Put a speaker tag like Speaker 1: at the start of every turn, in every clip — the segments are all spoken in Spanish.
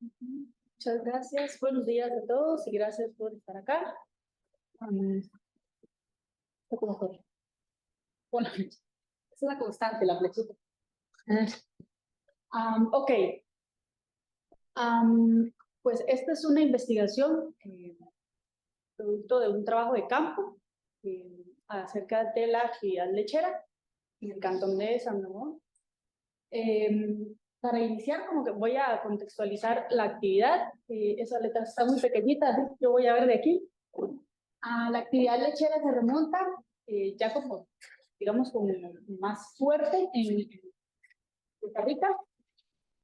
Speaker 1: Muchas gracias. Buenos días a todos y gracias por estar acá. ¿Cómo fue? Bueno, es una constante la flechita. Ok. Pues esta es una investigación producto de un trabajo de campo acerca de la actividad lechera en el cantón de San Ramón. Para iniciar, como que voy a contextualizar la actividad. Esa letra está muy pequeñita, así que yo voy a ver de aquí. La actividad lechera se remonta ya como, digamos, como más fuerte en Costa Rica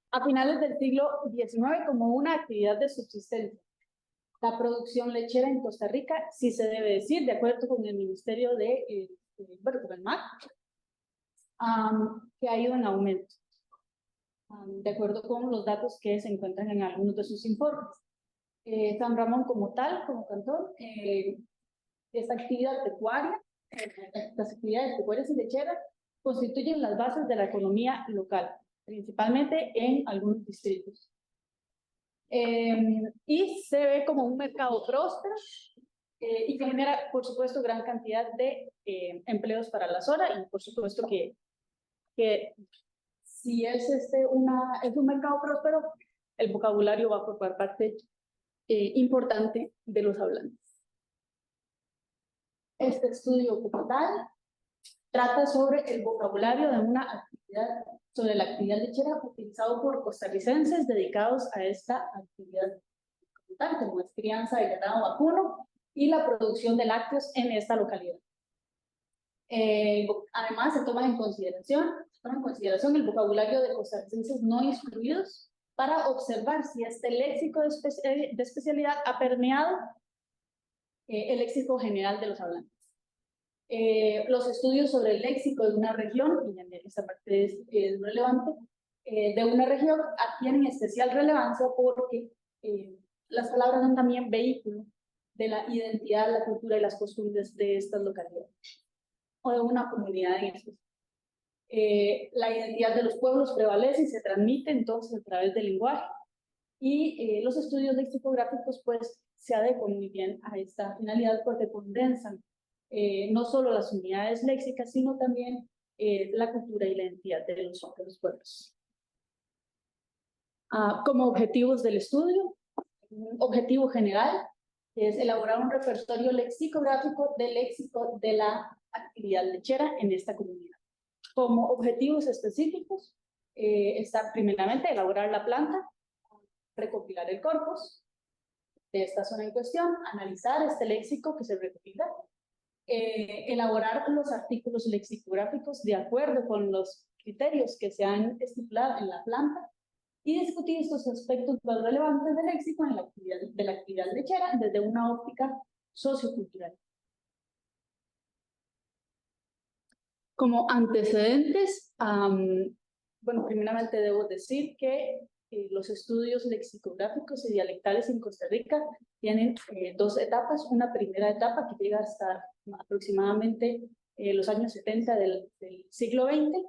Speaker 1: a finales del siglo XIX como una actividad de subsistencia. La producción lechera en Costa Rica, sí se debe decir, de acuerdo con el Ministerio bueno, con el MAC, que ha ido en aumento, de acuerdo con los datos que se encuentran en algunos de sus informes. San Ramón como tal, como cantón, esta actividad pecuaria, las actividades pecuarias y lecheras constituyen las bases de la economía local, principalmente en algunos distritos. Y se ve como un mercado próspero y que genera, por supuesto, gran cantidad de empleos para la zona y, por supuesto, que si es, es un mercado próspero, el vocabulario va a formar parte importante de los hablantes. Este estudio como tal trata sobre el vocabulario de una actividad, sobre la actividad lechera utilizado por costarricenses dedicados a esta actividad como tal, como es crianza de ganado vacuno y la producción de lácteos en esta localidad. Además, se toma en consideración el vocabulario de costarricenses no instruidos para observar si este léxico de especialidad ha permeado el léxico general de los hablantes. Los estudios sobre el léxico de una región, y esta parte es relevante, de una región adquieren especial relevancia porque las palabras son también vehículo de la identidad, la cultura y las costumbres de estas localidades o de una comunidad en específico. La identidad de los pueblos prevalece y se transmite entonces a través del lenguaje y los estudios lexicográficos pues se adecuan muy bien a esta finalidad porque condensan no solo las unidades léxicas, sino también la cultura y la identidad de los pueblos. Como objetivos del estudio, un objetivo general es elaborar un repertorio lexicográfico del léxico de la actividad lechera en esta comunidad. Como objetivos específicos, está primeramente elaborar la planta, recopilar el corpus de esta zona en cuestión, analizar este léxico que se recopila, elaborar los artículos lexicográficos de acuerdo con los criterios que se han estipulado en la planta y discutir estos aspectos más relevantes del léxico en de la actividad lechera desde una óptica sociocultural. Como antecedentes, bueno, primeramente debo decir que los estudios lexicográficos y dialectales en Costa Rica tienen dos etapas. Una primera etapa que llega hasta aproximadamente los años 70 del siglo XX,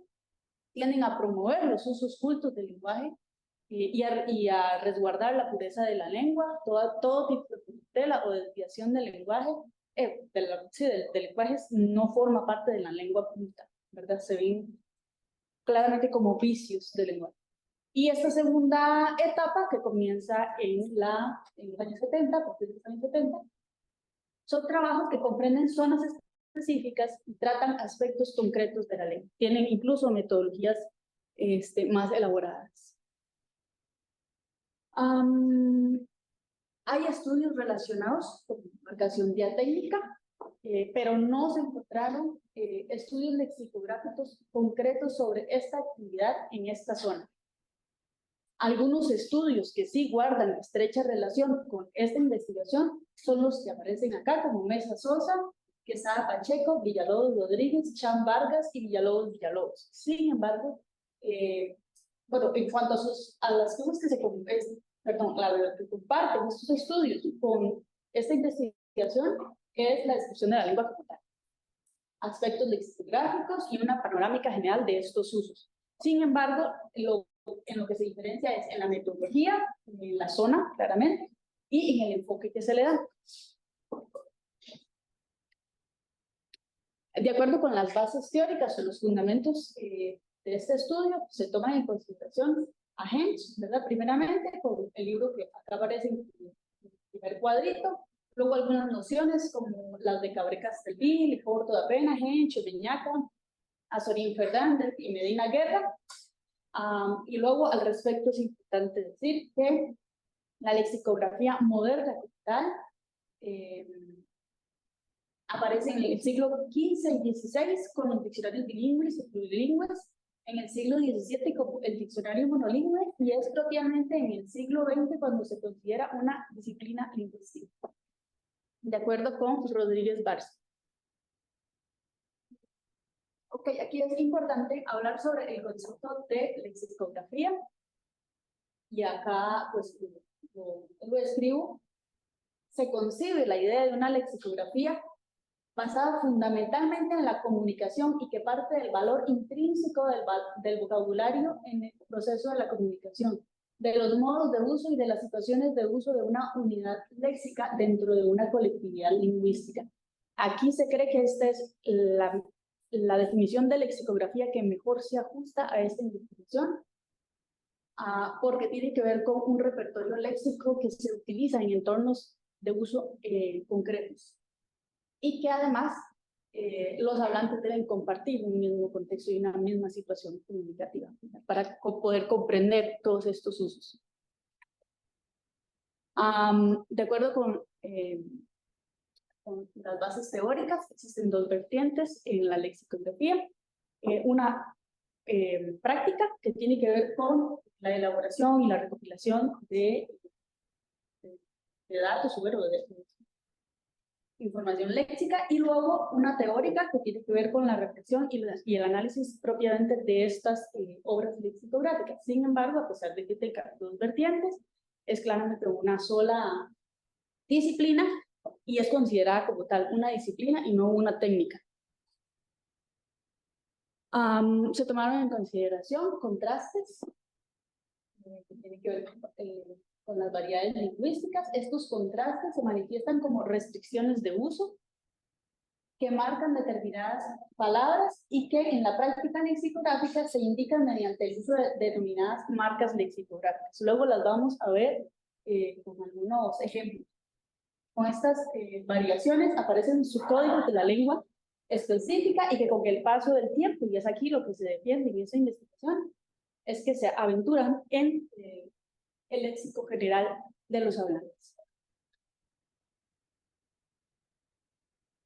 Speaker 1: tienden a promover los usos cultos del lenguaje y a resguardar la pureza de la lengua, todo tipo de tutela o desviación del lenguaje, del lenguaje no forma parte de la lengua culta, ¿verdad? Se ven claramente como vicios del lenguaje. Y esta segunda etapa, que comienza en los años 70, a partir de los años 70, son trabajos que comprenden zonas específicas y tratan aspectos concretos de la lengua. Tienen incluso metodologías más elaboradas. Hay estudios relacionados con marcación diatécnica, pero no se encontraron estudios lexicográficos concretos sobre esta actividad en esta zona. Algunos estudios que sí guardan estrecha relación con esta investigación son los que aparecen acá, como Mesa Sosa, Quesada Pacheco, Villalobos Rodríguez, Chan Vargas y Villalobos Villalobos. Sin embargo, bueno, en cuanto a las cosas que que comparten estos estudios con esta investigación, es la descripción de la lengua como tal, aspectos lexicográficos y una panorámica general de estos usos. Sin embargo, lo en lo que se diferencia es en la metodología, en la zona, claramente, y en el enfoque que se le da. De acuerdo con las bases teóricas o los fundamentos de este estudio, se toman en consideración a Hensch, ¿verdad? Primeramente, con el libro que acá aparece en el primer cuadrito, luego algunas nociones como las de Cabré Castelví, Porto da Pena, Hensch, Viñaca, Azorín Fernández y Medina Guerra. Y luego al respecto es importante decir que la lexicografía moderna como tal aparece en el siglo XV y XVI con los diccionarios bilingües y plurilingües, en el siglo XVII con el diccionario monolingüe y es propiamente en el siglo XX cuando se considera una disciplina lingüística, de acuerdo con Rodríguez Barça. Ok, aquí es importante hablar sobre el concepto de lexicografía y acá pues lo escribo. Se concibe la idea de una lexicografía basada fundamentalmente en la comunicación y que parte del valor intrínseco del vocabulario en el proceso de la comunicación, de los modos de uso y de las situaciones de uso de una unidad léxica dentro de una colectividad lingüística. Aquí se cree que esta es la definición de lexicografía que mejor se ajusta a esta investigación, porque tiene que ver con un repertorio léxico que se utiliza en entornos de uso concretos y que además los hablantes deben compartir un mismo contexto y una misma situación comunicativa para poder comprender todos estos usos. De acuerdo con las bases teóricas, existen dos vertientes en la lexicografía. Una práctica que tiene que ver con la elaboración y la recopilación de datos, de información léxica, y luego una teórica que tiene que ver con la reflexión y el análisis propiamente de estas obras lexicográficas. Sin embargo, a pesar de que tenga dos vertientes, es claramente una sola disciplina y es considerada como tal una disciplina y no una técnica. Se tomaron en consideración contrastes que tienen que ver con las variedades lingüísticas. Estos contrastes se manifiestan como restricciones de uso que marcan determinadas palabras y que en la práctica lexicográfica se indican mediante el uso de determinadas marcas lexicográficas. Luego las vamos a ver con algunos ejemplos. Con estas variaciones aparecen subcódigos de la lengua específica y que con el paso del tiempo, y es aquí lo que se defiende en esta investigación, es que se aventuran en el léxico general de los hablantes.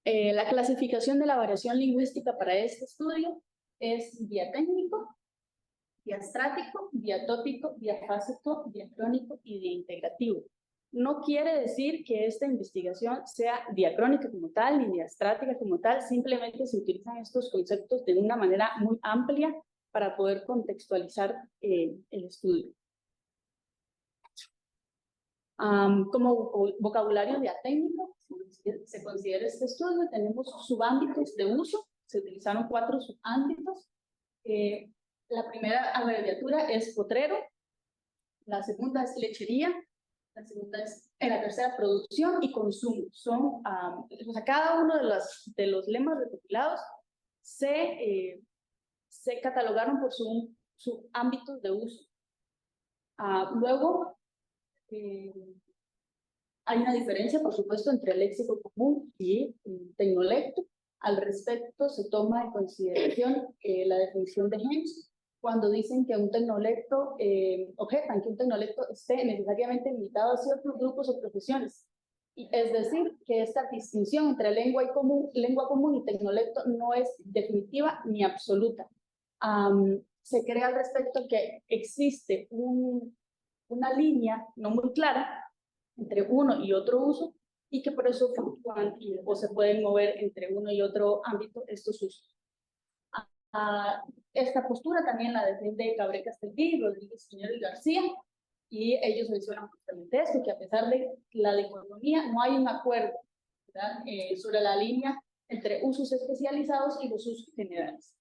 Speaker 1: La clasificación de la variación lingüística para este estudio es diatécnico, diastrático, diatópico, diafásico, diacrónico y diintegrativo. No quiere decir que esta investigación sea diacrónica como tal, ni diastrática como tal, simplemente se utilizan estos conceptos de una manera muy amplia para poder contextualizar el estudio. Como vocabulario diatécnico, se considera este estudio, tenemos subámbitos de uso, se utilizaron 4 subámbitos. La primera abreviatura es potrero, la segunda es lechería, la tercera producción y consumo. Son, o sea, cada uno de los lemas recopilados se catalogaron por su ámbito de uso. Luego, hay una diferencia, por supuesto, entre el léxico común y el tecnolecto. Al respecto, se toma en consideración la definición de Hensch, cuando dicen que un tecnolecto, objetan que un tecnolecto esté necesariamente limitado a ciertos grupos o profesiones. Es decir, que esta distinción entre lengua común y tecnolecto no es definitiva ni absoluta. Se cree al respecto que existe una línea no muy clara entre uno y otro uso, y que por eso fluctúan o se pueden mover entre uno y otro ámbito estos usos. Esta postura también la defiende Cabré Castelví, Rodríguez y García, y ellos mencionan justamente esto, que a pesar de la dicotomía, no hay un acuerdo, ¿verdad? Sobre la línea entre usos especializados y los usos generales.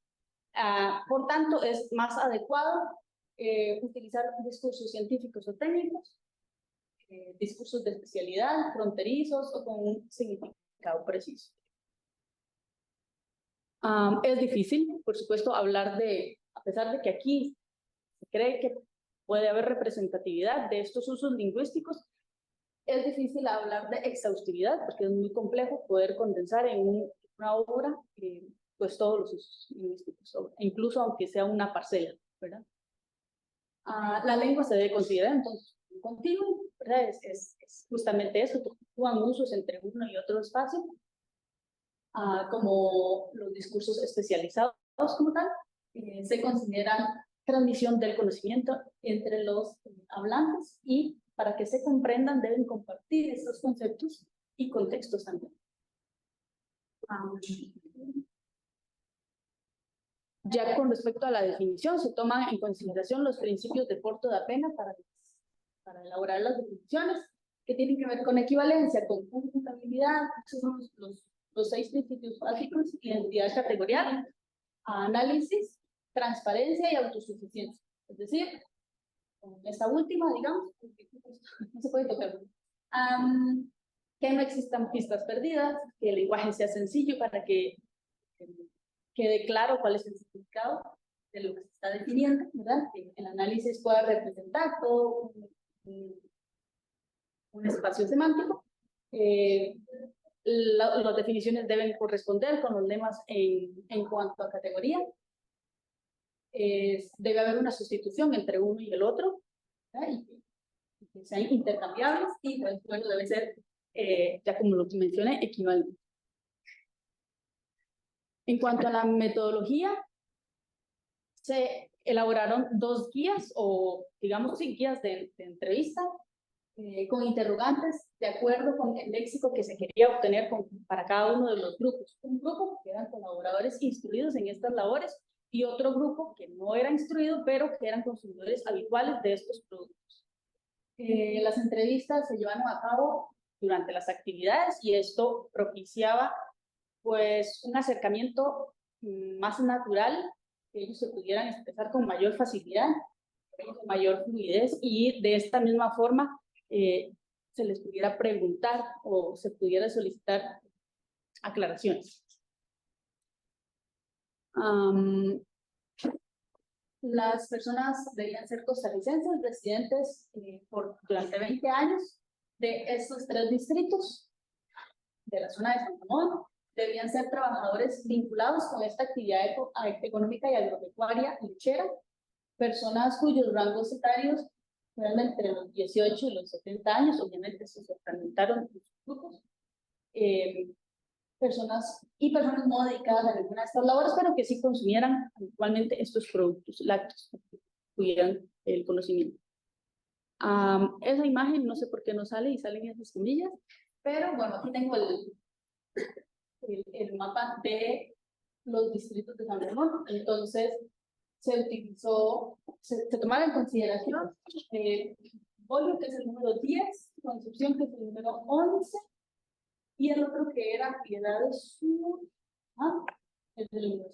Speaker 1: Por tanto, es más adecuado utilizar discursos científicos o técnicos, discursos de especialidad, fronterizos o con un significado preciso. Es difícil, por supuesto, hablar de, a pesar de que aquí se cree que puede haber representatividad de estos usos lingüísticos, es difícil hablar de exhaustividad porque es muy complejo poder condensar en una obra pues todos los usos lingüísticos, incluso aunque sea una parcela, ¿verdad? La lengua se debe considerar entonces un continuo, ¿verdad? Es justamente eso, actúan usos entre uno y otro espacio, como los discursos especializados como tal, se consideran transmisión del conocimiento entre los hablantes y para que se comprendan deben compartir estos conceptos y contextos también. Ya con respecto a la definición, se toman en consideración los principios de Porto da Pena para elaborar las definiciones, que tienen que ver con equivalencia, con computabilidad, esos son los 6 principios básicos: identidad categorial, análisis, transparencia y autosuficiencia. Es decir, esta última, digamos, no se puede tocar, que no existan pistas perdidas, que el lenguaje sea sencillo para que quede claro cuál es el significado de lo que se está definiendo, ¿verdad? Que el análisis pueda representar todo un espacio semántico. Las definiciones deben corresponder con los lemas en cuanto a categoría. Debe haber una sustitución entre uno y el otro, ¿verdad? Y que sean intercambiables, y el bueno debe ser, ya como lo mencioné, equivalente. En cuanto a la metodología, se elaboraron 2 guías, o digamos sí, guías de entrevista, con interrogantes de acuerdo con el léxico que se quería obtener para cada uno de los grupos. Un grupo que eran colaboradores instruidos en estas labores y otro grupo que no era instruido, pero que eran consumidores habituales de estos productos. Las entrevistas se llevaron a cabo durante las actividades y esto propiciaba pues un acercamiento más natural, que ellos se pudieran expresar con mayor facilidad, con mayor fluidez, y de esta misma forma se les pudiera preguntar o se pudiera solicitar aclaraciones. Las personas debían ser costarricenses, residentes durante 20 años de estos 3 distritos de la zona de San Ramón. Debían ser trabajadores vinculados con esta actividad económica y agropecuaria lechera, personas cuyos rangos etarios fueron entre los 18 y los 70 años, obviamente se fragmentaron en sus grupos, personas no dedicadas a ninguna de estas labores, pero que sí consumieran habitualmente estos productos lácteos, que tuvieran el conocimiento. Esa imagen no sé por qué no sale y salen esas comillas, pero bueno, aquí tengo el mapa de los distritos de San Ramón. Entonces se utilizó, se tomaba en consideración Bolio, que es el número 10, Concepción, que es el número 11, y el otro que era Piedades Sur, el del número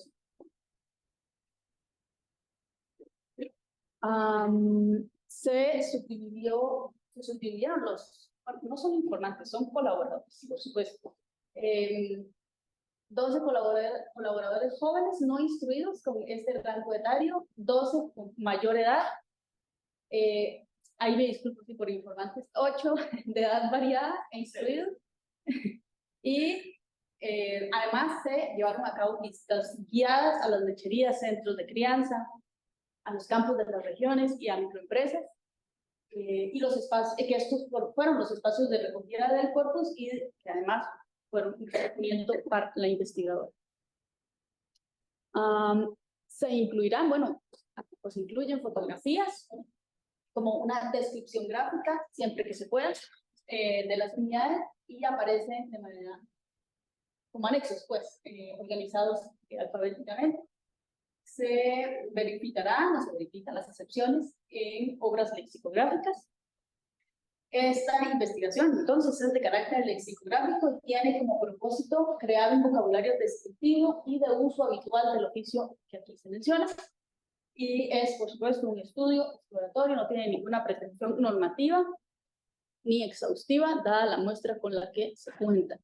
Speaker 1: 5. Se subdividieron los, no son informantes, son colaboradores, por supuesto. 12 colaboradores jóvenes no instruidos con este rango etario, 12 con mayor edad, ahí me disculpo si por informantes, 8 de edad variada e instruidos, y además se llevaron a cabo visitas guiadas a las lecherías, centros de crianza, a los campos de las regiones y a microempresas, y los espacios, que estos fueron los espacios de recogida del corpus y que además fueron un requerimiento para la investigadora. Se incluirán, bueno, pues incluyen fotografías, como una descripción gráfica, siempre que se pueda, de las unidades, y aparecen de manera, como anexos, pues, organizados alfabéticamente. Se verificarán o se verifican las excepciones en obras lexicográficas. Esta investigación, entonces, es de carácter lexicográfico y tiene como propósito crear un vocabulario descriptivo y de uso habitual del oficio que aquí se menciona. y es, por supuesto, un estudio exploratorio, no tiene ninguna pretensión normativa ni exhaustiva, dada la muestra con la que se cuenta.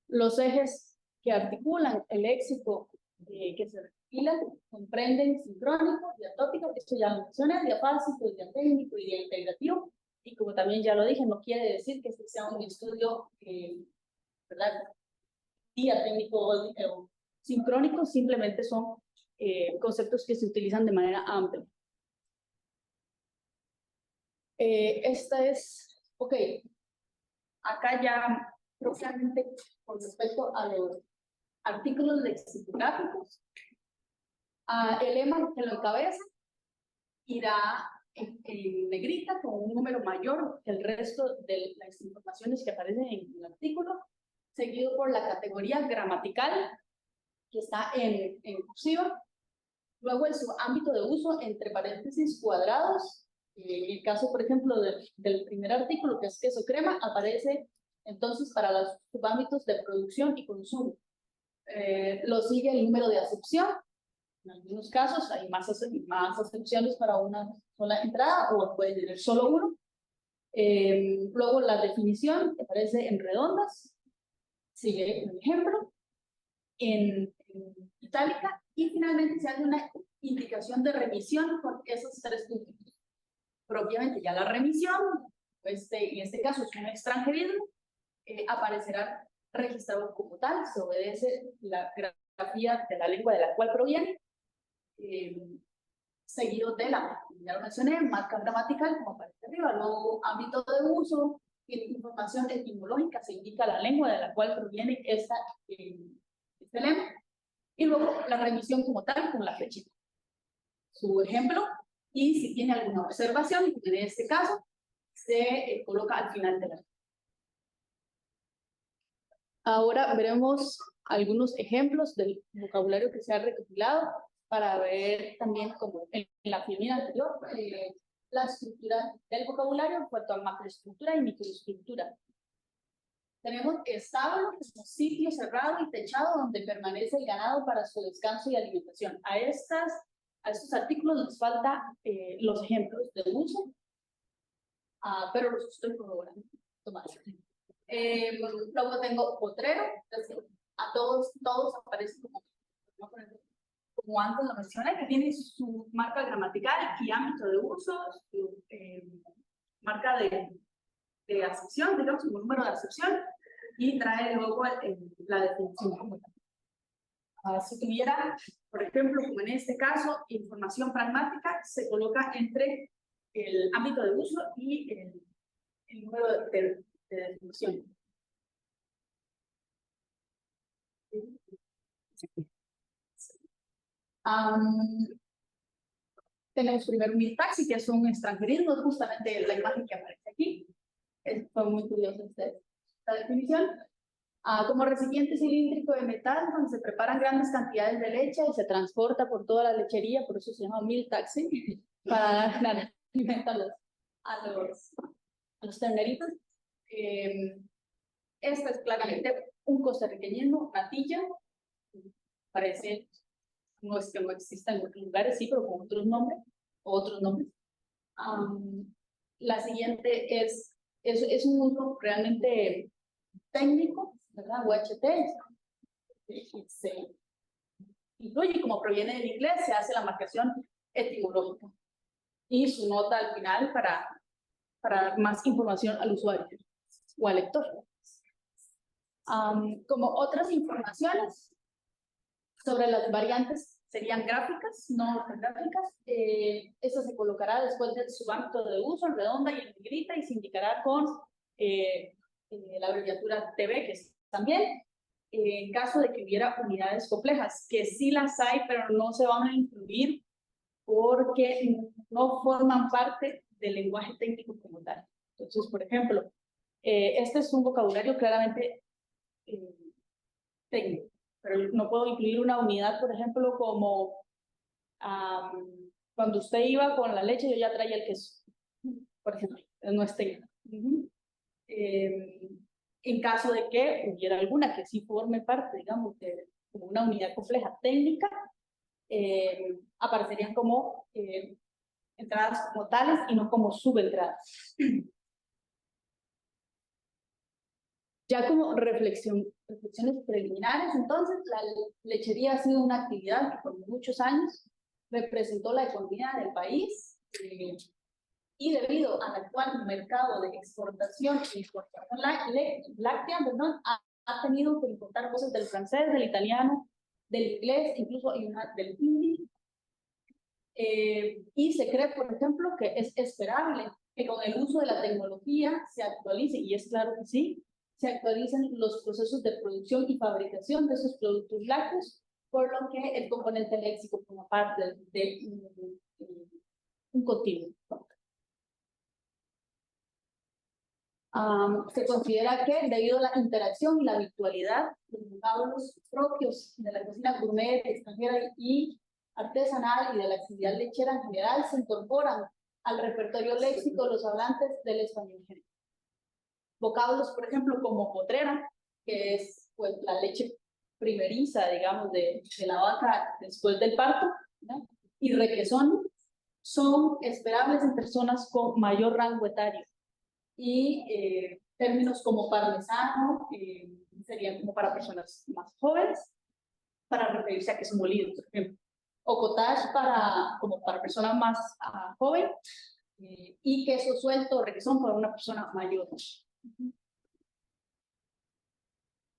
Speaker 1: Los ejes que articulan el léxico que se recopilan comprenden sincrónico, diatópico, esto ya lo mencioné, diafásico, diatécnico y diaintegrativo, y como también ya lo dije, no quiere decir que este sea un estudio, ¿verdad?, diatécnico o sincrónico, simplemente son conceptos que se utilizan de manera amplia. Esta es, ok, acá ya propiamente con respecto a los artículos lexicográficos, el lema que lo encabeza irá en negrita con un número mayor que el resto de las informaciones que aparecen en el artículo, seguido por la categoría gramatical, que está en cursiva. Luego el subámbito de uso entre paréntesis cuadrados. En el caso, por ejemplo, del primer artículo, que es queso crema, aparece entonces para los subámbitos de producción y consumo. Lo sigue el número de acepción. En algunos casos hay más acepciones para una sola entrada o puede tener solo uno. Luego la definición que aparece en redondas. Sigue un ejemplo en itálica y finalmente se hace una indicación de remisión con esos tres puntos. Propiamente ya la remisión, pues en este caso es un extranjerismo, aparecerá registrado como tal, se obedece la grafía de la lengua de la cual proviene, seguido de ya lo mencioné, marca gramatical como aparece arriba, luego ámbito de uso, información etimológica, se indica la lengua de la cual proviene este lema, y luego la remisión como tal con la flechita. Su ejemplo, y si tiene alguna observación, en este caso, se coloca al final de la. Ahora veremos algunos ejemplos del vocabulario que se ha recopilado para ver también, como en la filmina anterior, la estructura del vocabulario en cuanto a macroestructura y microestructura. Tenemos establo, que es un sitio cerrado y techado donde permanece el ganado para su descanso y alimentación. A estos artículos nos falta los ejemplos de uso, pero los estoy corroborando. Luego tengo potrero, a todos aparece como antes lo mencioné, que tiene su marca gramatical y ámbito de uso, su marca de acepción, digamos, su número de acepción, y trae luego la definición como tal. Si tuviera, por ejemplo, como en este caso, información pragmática, se coloca entre el ámbito de uso y el número de definición. Tenemos primero un taxi, que es un extranjerismo, justamente la imagen que aparece aquí. Fue muy curioso esta definición. Como recipiente cilíndrico de metal donde se preparan grandes cantidades de leche y se transporta por toda la lechería, por eso se llama milk taxi, para dar alimento a los terneritos. Esta es claramente un costarriqueñismo, natilla, parece, no es que no exista en otros lugares, sí, pero con otros nombres. La siguiente es un uso realmente técnico, ¿verdad? UHT, se incluye, como proviene del inglés, se hace la marcación etimológica y su nota al final para dar más información al usuario o al lector. Como otras informaciones sobre las variantes serían gráficas, no gráficas. Eso se colocará después del subámbito de uso, en redonda y en negrita, y se indicará con la abreviatura TB, que es también, en caso de que hubiera unidades complejas, que sí las hay, pero no se van a incluir porque no forman parte del lenguaje técnico como tal. Entonces, por ejemplo, este es un vocabulario claramente técnico, pero no puedo incluir una unidad, por ejemplo, como cuando usted iba con la leche, yo ya traía el queso, por ejemplo, no es técnico. En caso de que hubiera alguna que sí forme parte, digamos, de como una unidad compleja técnica, aparecerían como entradas como tales y no como subentradas. Ya como reflexiones preliminares, entonces, la lechería ha sido una actividad que por muchos años representó la economía del país, y debido al actual mercado de exportación e importación láctea, perdón, ha tenido que importar cosas del francés, del italiano, del inglés, incluso hay una del hindi. Y se cree, por ejemplo, que es esperable que con el uso de la tecnología se actualice, y es claro que sí, se actualizan los procesos de producción y fabricación de esos productos lácteos, por lo que el componente léxico forma parte de un continuo. Se considera que debido a la interacción y la virtualidad, los vocablos propios de la cocina gourmet extranjera y artesanal y de la actividad lechera en general se incorporan al repertorio léxico de los hablantes del español general. Vocablos, por ejemplo, como potrera, que es pues, la leche primeriza, digamos, de la vaca después del parto, ¿no? Y requesón, son esperables en personas con mayor rango etario. Y términos como parmesano serían como para personas más jóvenes, para referirse a queso molido, por ejemplo. O cottage como para personas más joven, y queso suelto o requesón para una persona mayor.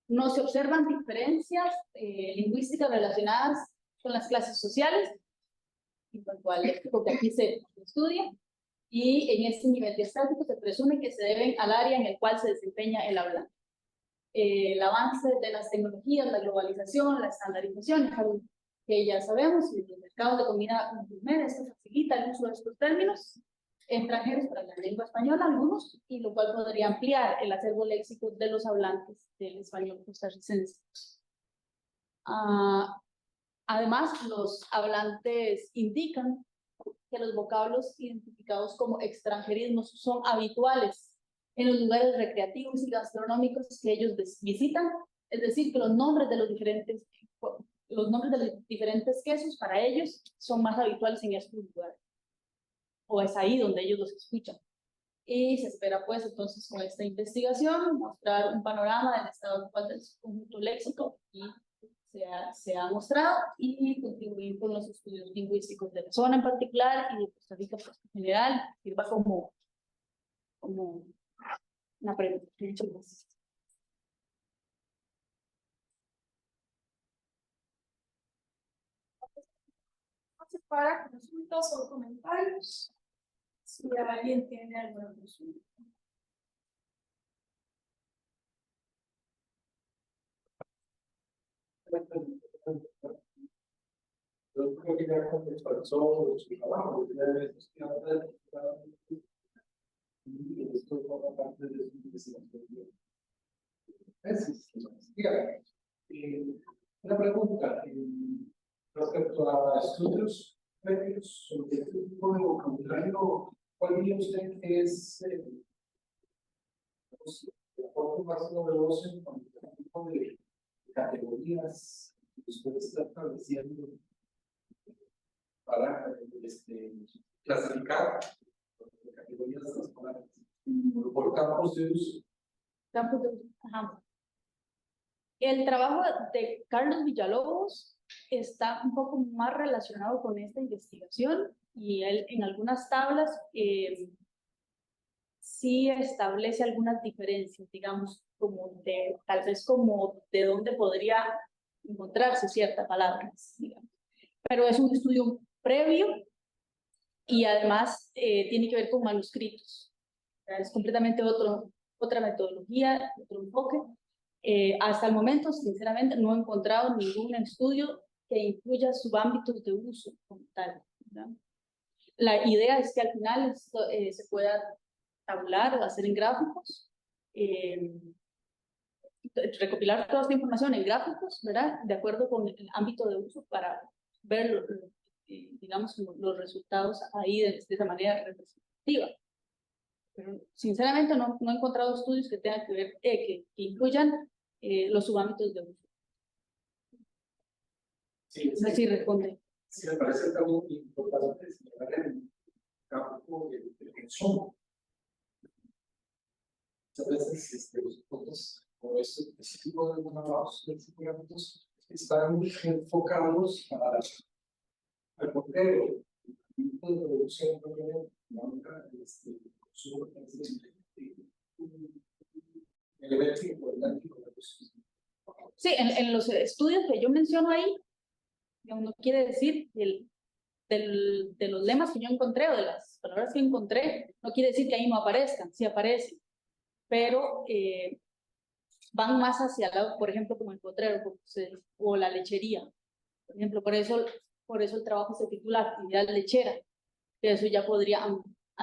Speaker 1: No se observan diferencias lingüísticas relacionadas con las clases sociales, en cuanto al léxico que aquí se estudia, y en este nivel diastático se presume que se deben al área en el cual se desempeña el hablante. El avance de las tecnologías, la globalización, la estandarización, es algo que ya sabemos, y los mercados de comida gourmet, esto facilita el uso de estos términos extranjeros para la lengua española, algunos, y lo cual podría ampliar el acervo léxico de los hablantes del español costarricense. Además, los hablantes indican que los vocablos identificados como extranjerismos son habituales en los lugares recreativos y gastronómicos que ellos visitan, es decir, que los nombres de los diferentes quesos para ellos son más habituales en estos lugares, o es ahí donde ellos los escuchan. Y se espera, pues, entonces, con esta investigación, mostrar un panorama del estado actual del conjunto léxico y se ha mostrado, y contribuir con los estudios lingüísticos de la zona en particular y de Costa Rica pues, en general, sirva como una pregunta. Muchas gracias.
Speaker 2: Para consultas o comentarios, si alguien tiene alguna consulta.
Speaker 3: Yo creo que ya contextualizó su trabajo, y esto forma parte de su investigación. Una pregunta respecto a estudios previos sobre este tipo de vocabulario, ¿cuál diría usted que es el aporte más novedoso en cuanto a este tipo de categorías que usted está estableciendo para clasificar categorías escolares por campos de uso?
Speaker 1: Ajá. El trabajo de Carlos Villalobos está un poco más relacionado con esta investigación, y él en algunas tablas sí establece algunas diferencias, digamos, como tal vez como de dónde podría encontrarse cierta palabra, digamos. Pero es un estudio previo y además tiene que ver con manuscritos. Es completamente otra metodología, otro enfoque. Hasta el momento, sinceramente, no he encontrado ningún estudio que incluya subámbitos de uso como tal, ¿verdad? La idea es que al final esto, se pueda tabular o hacer en gráficos, recopilar toda esta información en gráficos, ¿verdad? De acuerdo con el ámbito de uso para ver, digamos, los resultados ahí de esa manera representativa. Pero sinceramente no he encontrado estudios que tengan que ver, que incluyan los subámbitos de uso.
Speaker 3: Sí,
Speaker 1: no sé si responde.
Speaker 3: Sí, me parece también importante señalar el campo del consumo. Muchas veces los puntos como estos específicos de los trabajos están enfocados al portero, el tipo de producción consumo, un elemento importante con la cuestión.
Speaker 1: Sí, en los estudios que yo menciono ahí, no quiere decir que de los lemas que yo encontré o de las palabras que encontré, no quiere decir que ahí no aparezcan, sí aparecen, pero van más hacia el lado, por ejemplo, como el potrero o la lechería. Por ejemplo, por eso el trabajo se titula actividad lechera, que eso ya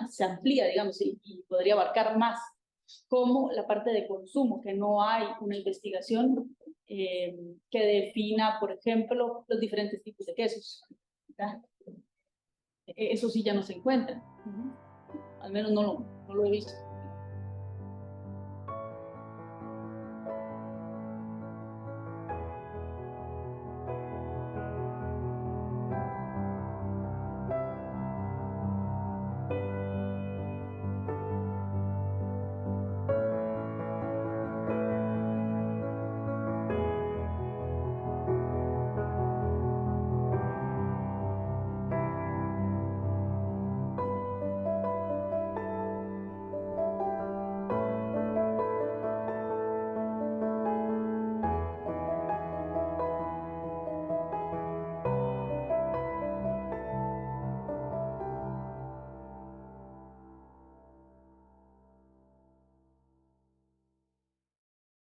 Speaker 1: se amplía, digamos, y podría abarcar más, como la parte de consumo, que no hay una investigación que defina, por ejemplo, los diferentes tipos de quesos. ¿Verdad? Eso sí ya no se encuentra. Al menos no lo he visto.